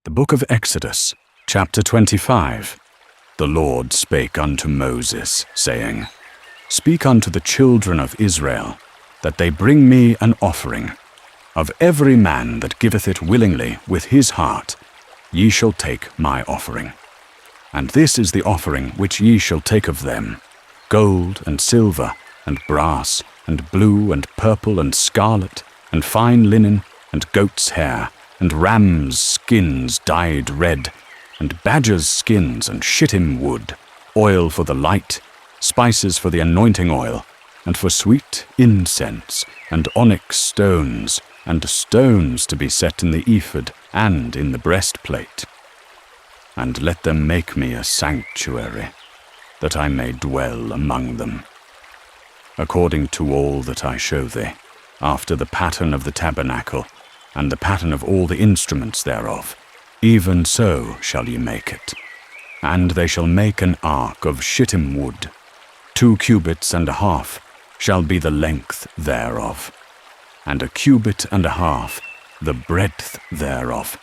The book of Exodus, chapter 25. The Lord spake unto Moses, saying, Speak unto the children of Israel, that they bring me an offering. Of every man that giveth it willingly with his heart, ye shall take my offering. And this is the offering which ye shall take of them: gold and silver, and brass, and blue, and purple, and scarlet, and fine linen, and goat's hair, and rams' skins dyed red, and badgers' skins, and shittim wood, oil for the light, spices for the anointing oil, and for sweet incense, and onyx stones, and stones to be set in the ephod and in the breastplate. And let them make me a sanctuary, that I may dwell among them. According to all that I show thee, after the pattern of the tabernacle, and the pattern of all the instruments thereof, even so shall ye make it. And they shall make an ark of shittim wood. 2 cubits and a half shall be the length thereof, and 1 cubit and a half the breadth thereof,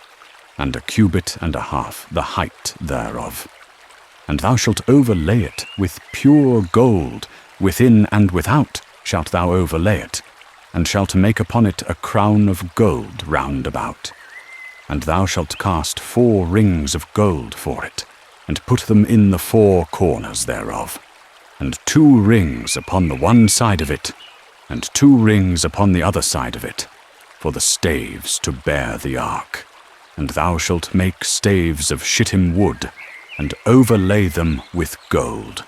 and 1 cubit and a half the height thereof. And thou shalt overlay it with pure gold, within and without shalt thou overlay it, and shalt make upon it a crown of gold round about. And thou shalt cast 4 rings of gold for it, and put them in the 4 corners thereof, and 2 rings upon the one side of it, and 2 rings upon the other side of it, for the staves to bear the ark. And thou shalt make staves of shittim wood, and overlay them with gold.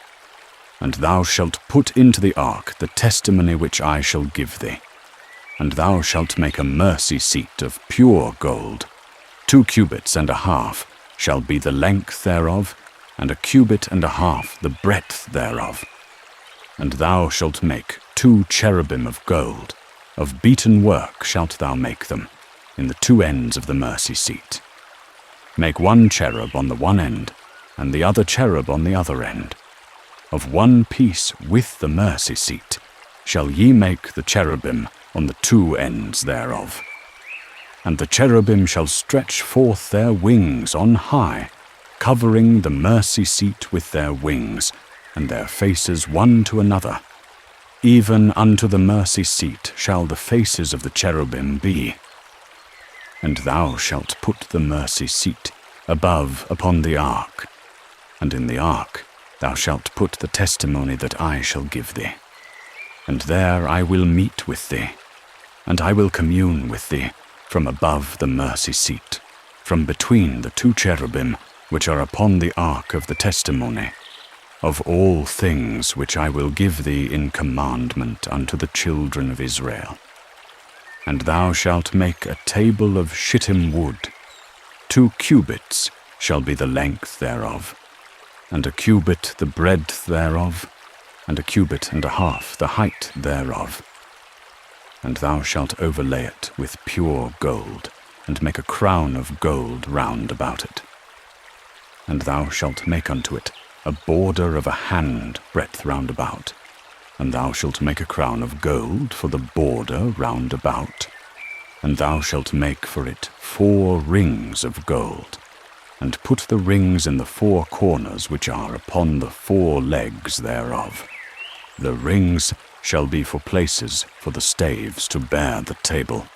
And thou shalt put into the ark the testimony which I shall give thee. And thou shalt make a mercy seat of pure gold. 2 cubits and a half shall be the length thereof, and 1 cubit and a half the breadth thereof. And thou shalt make 2 cherubim of gold. Of beaten work shalt thou make them, in the 2 ends of the mercy seat. Make 1 cherub on the one end, and the other cherub on the other end. Of one piece with the mercy seat shall ye make the cherubim on the 2 ends thereof. And the cherubim shall stretch forth their wings on high, covering the mercy seat with their wings, and their faces one to another. Even unto the mercy seat shall the faces of the cherubim be. And thou shalt put the mercy seat above upon the ark, and in the ark thou shalt put the testimony that I shall give thee. And there I will meet with thee, and I will commune with thee from above the mercy seat, from between the 2 cherubim which are upon the ark of the testimony, of all things which I will give thee in commandment unto the children of Israel. And thou shalt make a table of shittim wood. 2 cubits shall be the length thereof, and 1 cubit the breadth thereof, and 1 cubit and a half the height thereof. And thou shalt overlay it with pure gold, and make a crown of gold round about it. And thou shalt make unto it a border of 1 hand breadth round about, and thou shalt make a crown of gold for the border round about. And thou shalt make for it 4 rings of gold, and put the rings in the 4 corners which are upon the 4 legs thereof. The rings shall be for places for the staves to bear the table.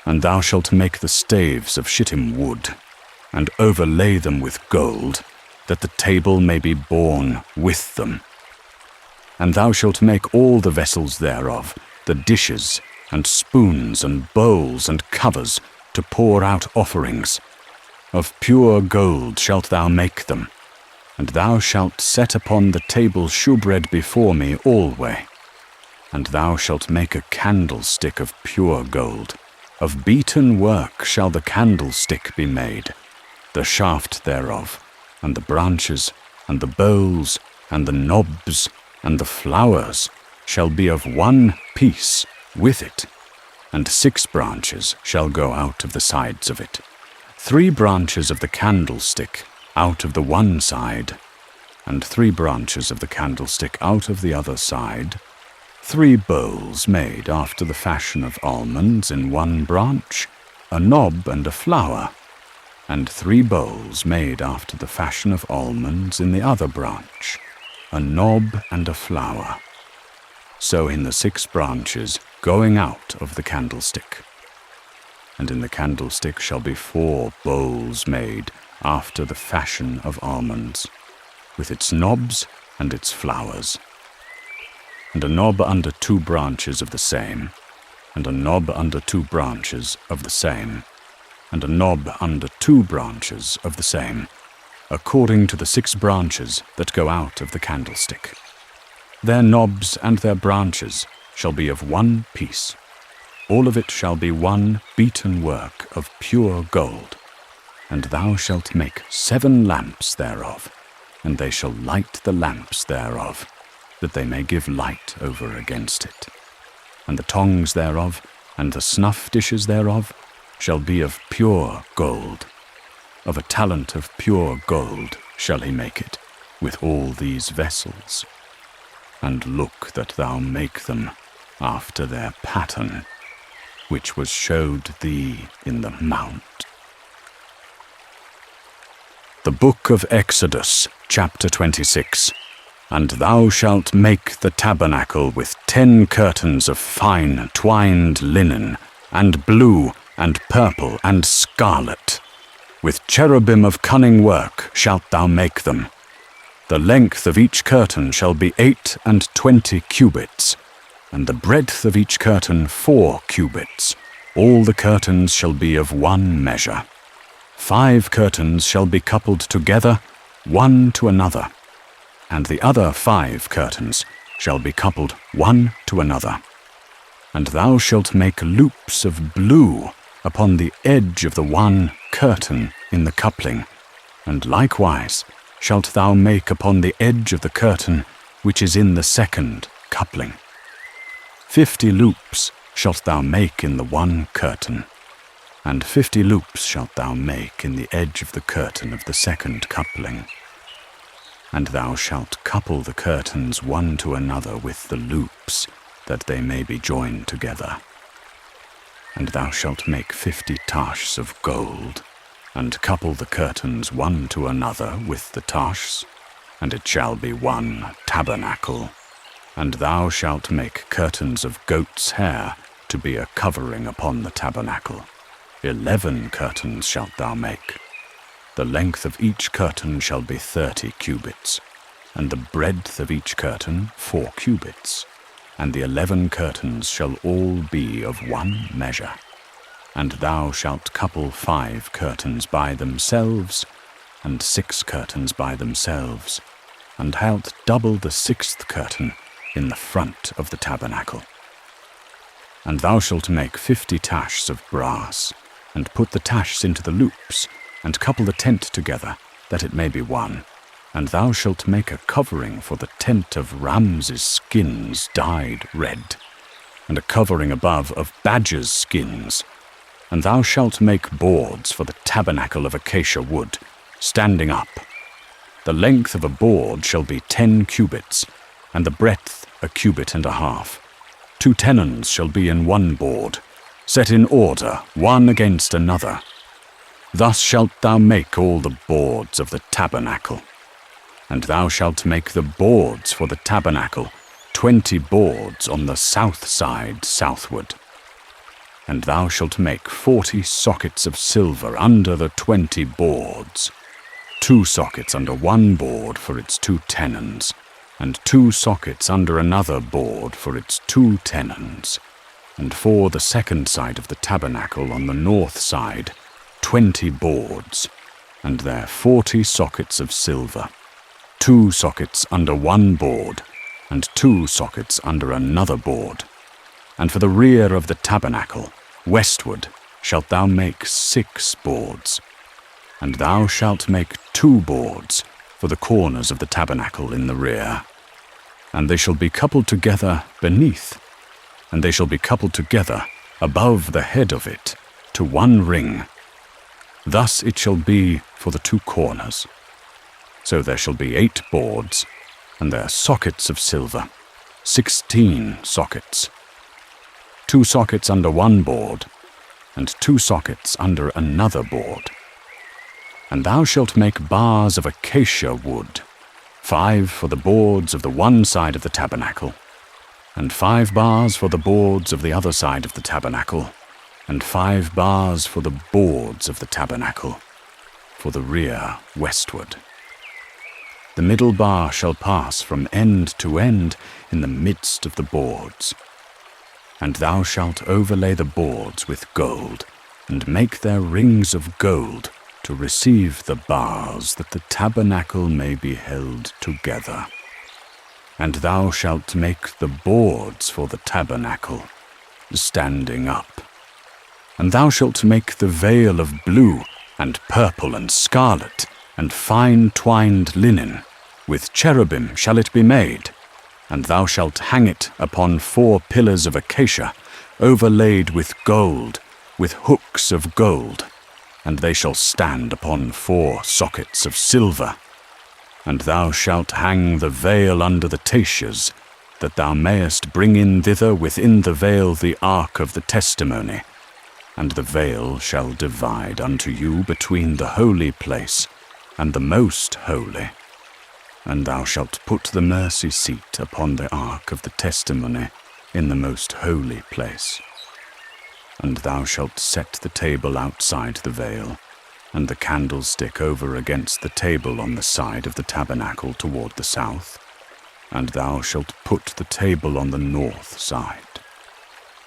And thou shalt make the staves of shittim wood, and overlay them with gold, that the table may be borne with them. And thou shalt make all the vessels thereof, the dishes, and spoons, and bowls, and covers, to pour out offerings. Of pure gold shalt thou make them, and thou shalt set upon the table shewbread before me alway. And thou shalt make a candlestick of pure gold. Of beaten work shall the candlestick be made, the shaft thereof, and the branches, and the bowls, and the knobs, and the flowers shall be of 1 piece with it, and 6 branches shall go out of the sides of it. 3 branches of the candlestick out of the one side, and 3 branches of the candlestick out of the other side. 3 bowls made after the fashion of almonds in 1 branch, a knob and a flower. and 3 bowls made after the fashion of almonds in the other branch, a knob and a flower. So in the 6 branches going out of the candlestick. And in the candlestick shall be 4 bowls made after the fashion of almonds, with its knobs and its flowers. And a knob under 2 branches of the same, and a knob under 2 branches of the same, and a knob under 2 branches of the same, according to the 6 branches that go out of the candlestick. Their knobs and their branches shall be of one piece. All of it shall be one beaten work of pure gold. And thou shalt make 7 lamps thereof, and they shall light the lamps thereof, that they may give light over against it. And the tongs thereof, and the snuff dishes thereof, shall be of pure gold. Of a talent of pure gold shall he make it, with all these vessels. And look that thou make them after their pattern, which was showed thee in the mount. The Book of Exodus, chapter 26. And thou shalt make the tabernacle with 10 curtains of fine twined linen, and blue, and purple, and scarlet. With cherubim of cunning work shalt thou make them. The length of each curtain shall be 28 cubits, and the breadth of each curtain 4 cubits. All the curtains shall be of one measure. 5 curtains shall be coupled together, one to another, and the other 5 curtains shall be coupled one to another. And thou shalt make loops of blue upon the edge of the one curtain in the coupling, and likewise shalt thou make upon the edge of the curtain which is in the 2nd coupling. 50 loops shalt thou make in the one curtain, and 50 loops shalt thou make in the edge of the curtain of the 2nd coupling. And thou shalt couple the curtains one to another with the loops, that they may be joined together. And thou shalt make 50 tashs of gold, and couple the curtains one to another with the tashs, and it shall be one tabernacle. And thou shalt make curtains of goat's hair to be a covering upon the tabernacle. 11 curtains shalt thou make. The length of each curtain shall be 30 cubits, and the breadth of each curtain 4 cubits, and the 11 curtains shall all be of one measure. And thou shalt couple 5 curtains by themselves, and 6 curtains by themselves, and shalt double the 6th curtain in the front of the tabernacle. And thou shalt make 50 tashs of brass, and put the tashs into the loops, and couple the tent together, that it may be one. And thou shalt make a covering for the tent of rams' skins dyed red, and a covering above of badgers' skins. And thou shalt make boards for the tabernacle of acacia wood, standing up. The length of a board shall be 10 cubits, and the breadth 1.5 cubits. 2 tenons shall be in one board, set in order, one against another. Thus shalt thou make all the boards of the tabernacle. And thou shalt make the boards for the tabernacle, 20 boards on the south side southward. And thou shalt make 40 sockets of silver under the 20 boards, 2 sockets under one board for its 2 tenons, and 2 sockets under another board for its 2 tenons. And for the 2nd side of the tabernacle on the north side, 20 boards, and there 40 sockets of silver, 2 sockets under one board, and 2 sockets under another board. And for the rear of the tabernacle, westward, shalt thou make 6 boards. And thou shalt make 2 boards for the corners of the tabernacle in the rear. And they shall be coupled together beneath, and they shall be coupled together above the head of it to one ring. Thus it shall be for the 2 corners. So there shall be 8 boards, and their sockets of silver, 16 sockets. 2 sockets under one board, and 2 sockets under another board. And thou shalt make bars of acacia wood, 5 for the boards of the one side of the tabernacle, and 5 bars for the boards of the other side of the tabernacle, and 5 bars for the boards of the tabernacle, for the rear westward. The middle bar shall pass from end to end in the midst of the boards. And thou shalt overlay the boards with gold, and make their rings of gold to receive the bars, that the tabernacle may be held together. And thou shalt make the boards for the tabernacle, standing up. And thou shalt make the veil of blue, and purple, and scarlet, and fine twined linen. With cherubim shall it be made. And thou shalt hang it upon 4 pillars of acacia, overlaid with gold, with hooks of gold. And they shall stand upon 4 sockets of silver. And thou shalt hang the veil under the taches, that thou mayest bring in thither within the veil the ark of the testimony. And the veil shall divide unto you between the holy place and the most holy. And thou shalt put the mercy seat upon the ark of the testimony in the most holy place. And thou shalt set the table outside the veil, and the candlestick over against the table on the side of the tabernacle toward the south. And thou shalt put the table on the north side.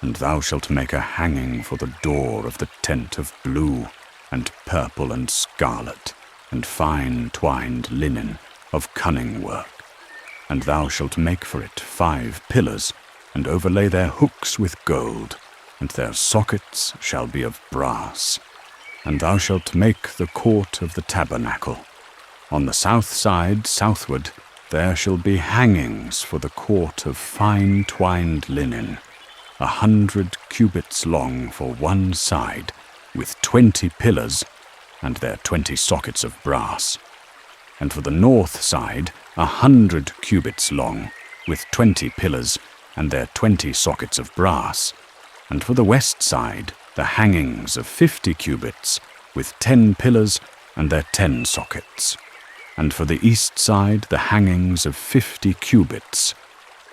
And thou shalt make a hanging for the door of the tent of blue, and purple, and scarlet, and fine twined linen, of cunning work. And thou shalt make for it 5 pillars, and overlay their hooks with gold, and their sockets shall be of brass. And thou shalt make the court of the tabernacle. On the south side, southward, there shall be hangings for the court of fine twined linen, 100 cubits long for one side, with 20 pillars, and their 20 sockets of brass. And for the north side 100 cubits long, with 20 pillars, and their 20 sockets of brass. And for the west side the hangings of 50 cubits, with 10 pillars, and their 10 sockets. And for the east side the hangings of 50 cubits.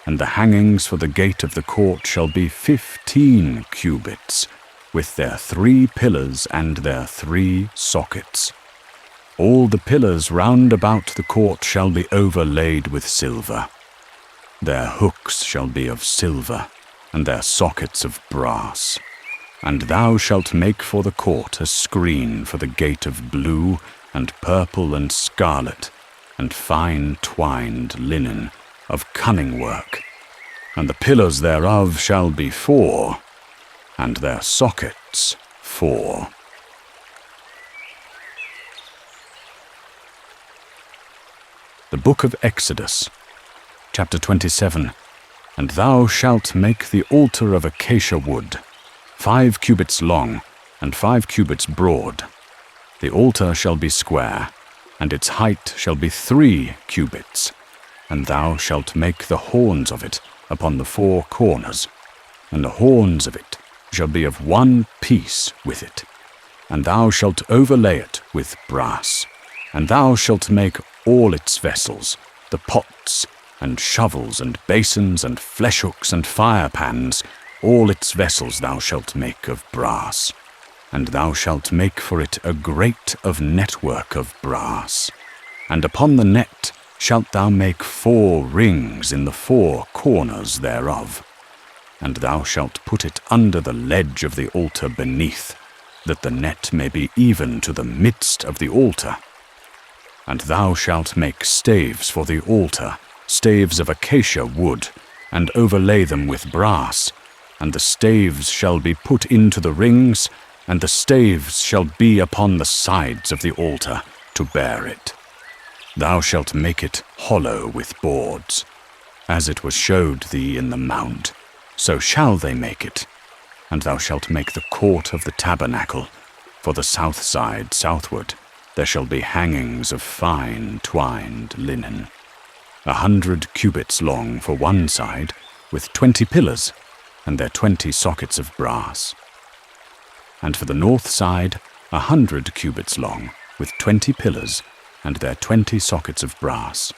And the hangings for the gate of the court shall be 15 cubits, with their 3 pillars and their 3 sockets. All the pillars round about the court shall be overlaid with silver. Their hooks shall be of silver, and their sockets of brass. And thou shalt make for the court a screen for the gate of blue, and purple, and scarlet, and fine twined linen, of cunning work. And the pillars thereof shall be 4, and their sockets 4. The Book of Exodus, chapter 27. And thou shalt make the altar of acacia wood, 5 cubits long, and 5 cubits broad. The altar shall be square, and its height shall be 3 cubits. And thou shalt make the horns of it upon the 4 corners, and the horns of it shall be of one piece with it. And thou shalt overlay it with brass. And thou shalt make all its vessels, the pots, and shovels, and basins, and flesh hooks, and fire pans, all its vessels thou shalt make of brass. And thou shalt make for it a grate of network of brass. And upon the net shalt thou make 4 rings in the 4 corners thereof. And thou shalt put it under the ledge of the altar beneath, that the net may be even to the midst of the altar. And thou shalt make staves for the altar, staves of acacia wood, and overlay them with brass. And the staves shall be put into the rings, and the staves shall be upon the sides of the altar to bear it. Thou shalt make it hollow with boards. As it was showed thee in the mount, so shall they make it. And thou shalt make the court of the tabernacle. For the south side southward there shall be hangings of fine twined linen, 100 cubits long for one side, with 20 pillars, and their 20 sockets of brass. And for the north side 100 cubits long, with 20 pillars, and their 20 sockets of brass.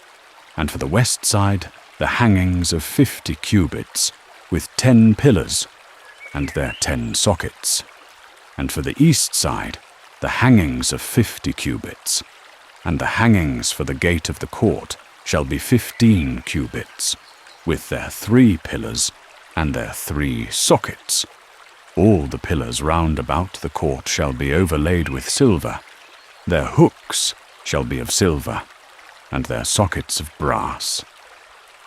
And for the west side, the hangings of 50 cubits, with 10 pillars, and their 10 sockets. And for the east side, the hangings of 50 cubits. And the hangings for the gate of the court shall be 15 cubits, with their 3 pillars and their 3 sockets. All the pillars round about the court shall be overlaid with silver. Their hooks shall be of silver, and their sockets of brass.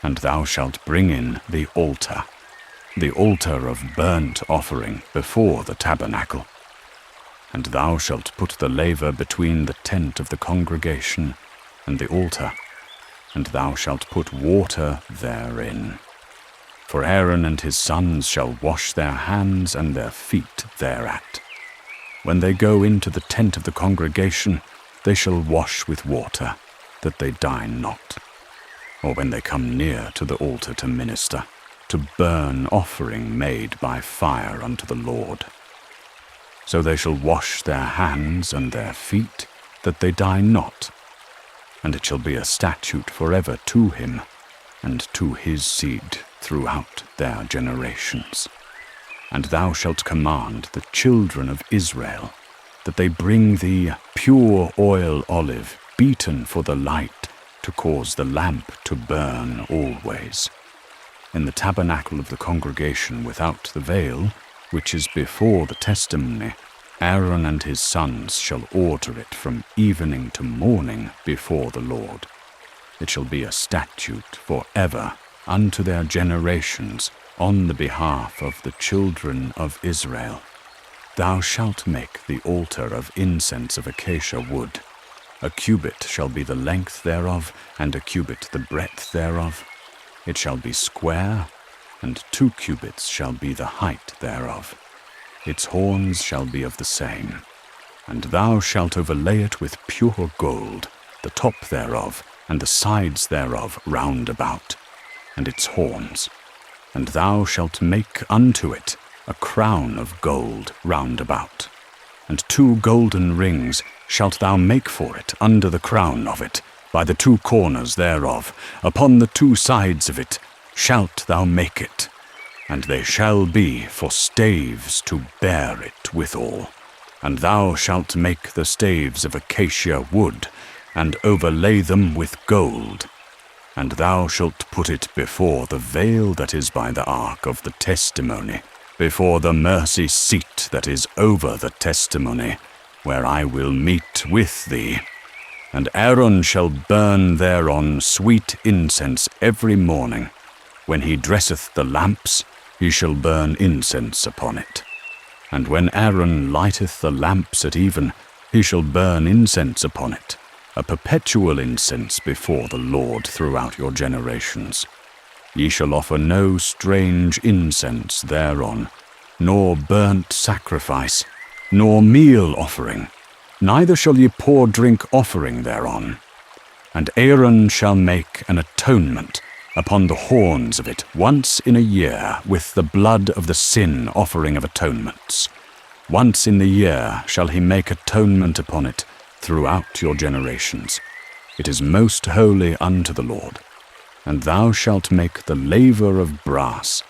And thou shalt bring in the altar of burnt offering before the tabernacle. And thou shalt put the laver between the tent of the congregation and the altar, and thou shalt put water therein. For Aaron and his sons shall wash their hands and their feet thereat. When they go into the tent of the congregation, they shall wash with water, that they die not. Or when they come near to the altar to minister, to burn offering made by fire unto the Lord. So they shall wash their hands and their feet, that they die not. And it shall be a statute forever to him, and to his seed throughout their generations. And thou shalt command the children of Israel, that they bring thee pure oil olive, beaten for the light, to cause the lamp to burn always. In the tabernacle of the congregation without the veil, which is before the testimony, Aaron and his sons shall order it from evening to morning before the Lord. It shall be a statute forever unto their generations on the behalf of the children of Israel. Thou shalt make the altar of incense of acacia wood. A cubit shall be the length thereof, and a cubit the breadth thereof. It shall be square, and 2 cubits shall be the height thereof. Its horns shall be of the same. And thou shalt overlay it with pure gold, the top thereof, and the sides thereof round about, and its horns. And thou shalt make unto it a crown of gold round about. And 2 golden rings shalt thou make for it under the crown of it, by the 2 corners thereof, upon the 2 sides of it shalt thou make it. And they shall be for staves to bear it withal. And thou shalt make the staves of acacia wood, and overlay them with gold. And thou shalt put it before the veil that is by the ark of the testimony, before the mercy seat that is over the testimony, where I will meet with thee. And Aaron shall burn thereon sweet incense every morning. When he dresseth the lamps, he shall burn incense upon it. And when Aaron lighteth the lamps at even, he shall burn incense upon it, a perpetual incense before the Lord throughout your generations. Ye shall offer no strange incense thereon, nor burnt sacrifice, nor meal offering, neither shall ye pour drink offering thereon. And Aaron shall make an atonement upon the horns of it once in a year with the blood of the sin offering of atonements. Once in the year shall he make atonement upon it throughout your generations. It is most holy unto the Lord. And thou shalt make the laver of brass,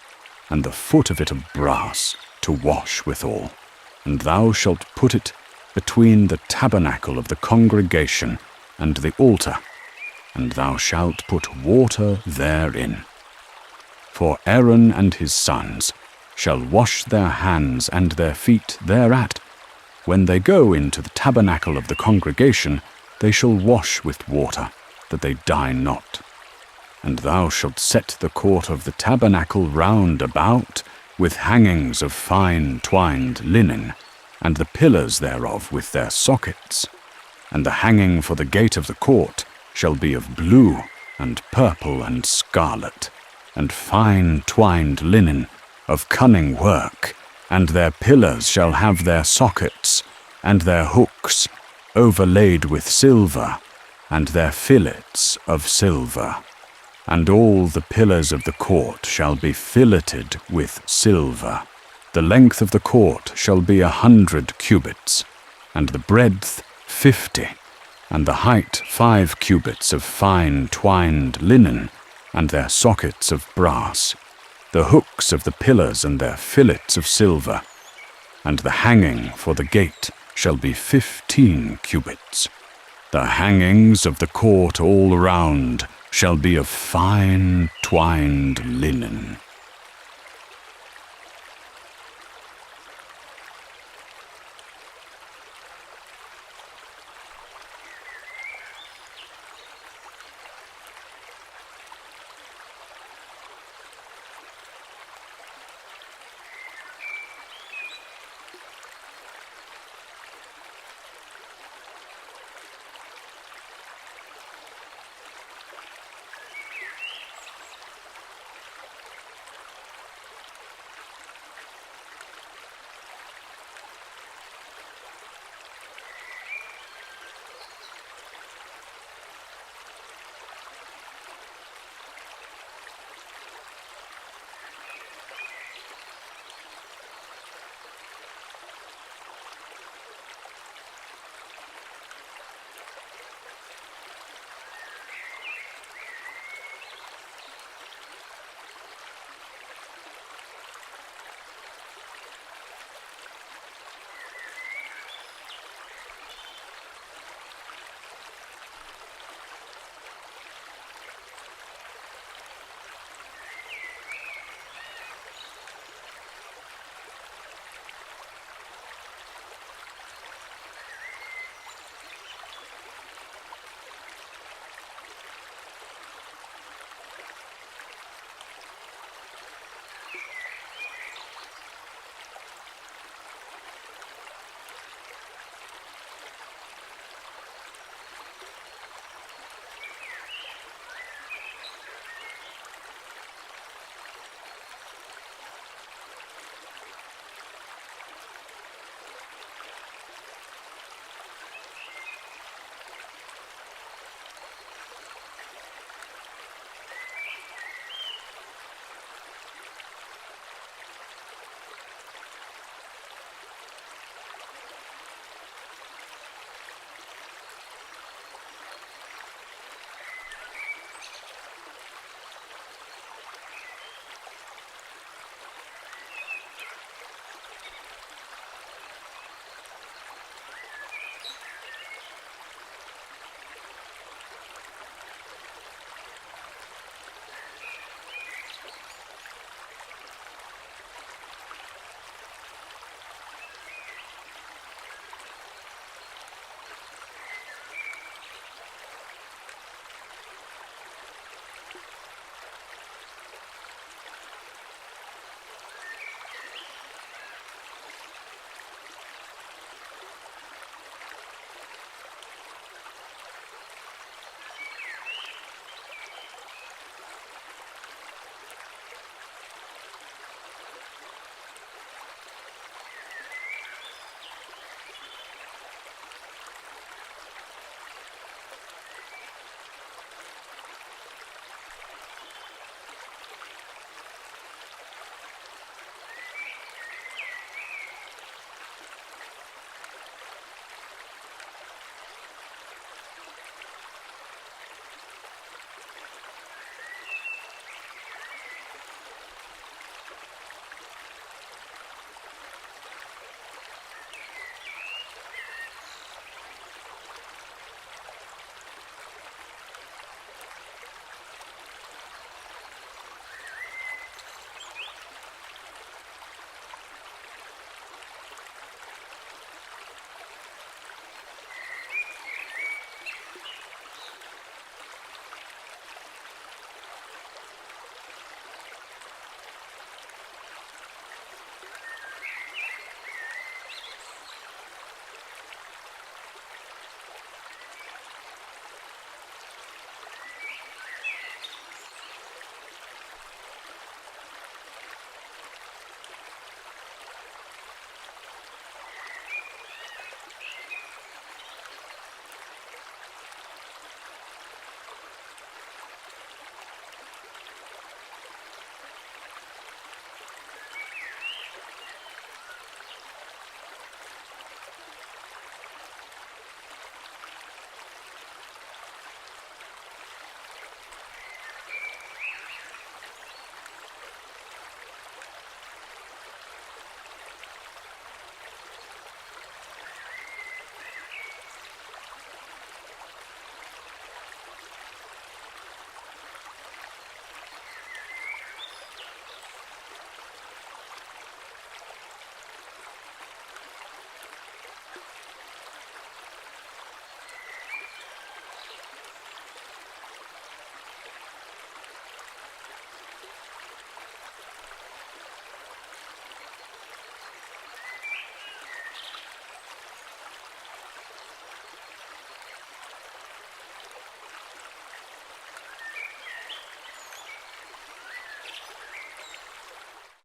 and the foot of it of brass, to wash withal. And thou shalt put it between the tabernacle of the congregation and the altar, and thou shalt put water therein. For Aaron and his sons shall wash their hands and their feet thereat. When they go into the tabernacle of the congregation, they shall wash with water, that they die not. And thou shalt set the court of the tabernacle round about with hangings of fine twined linen, and the pillars thereof with their sockets. And the hanging for the gate of the court shall be of blue, and purple, and scarlet, and fine twined linen, of cunning work, and their pillars shall have their sockets, and their hooks overlaid with silver, and their fillets of silver. And all the pillars of the court shall be filleted with silver. The length of the court shall be 100 cubits, and the breadth 50, and the height 5 cubits of fine twined linen, and their sockets of brass, the hooks of the pillars and their fillets of silver, and the hanging for the gate shall be 15 cubits. The hangings of the court all round shall be of fine twined linen.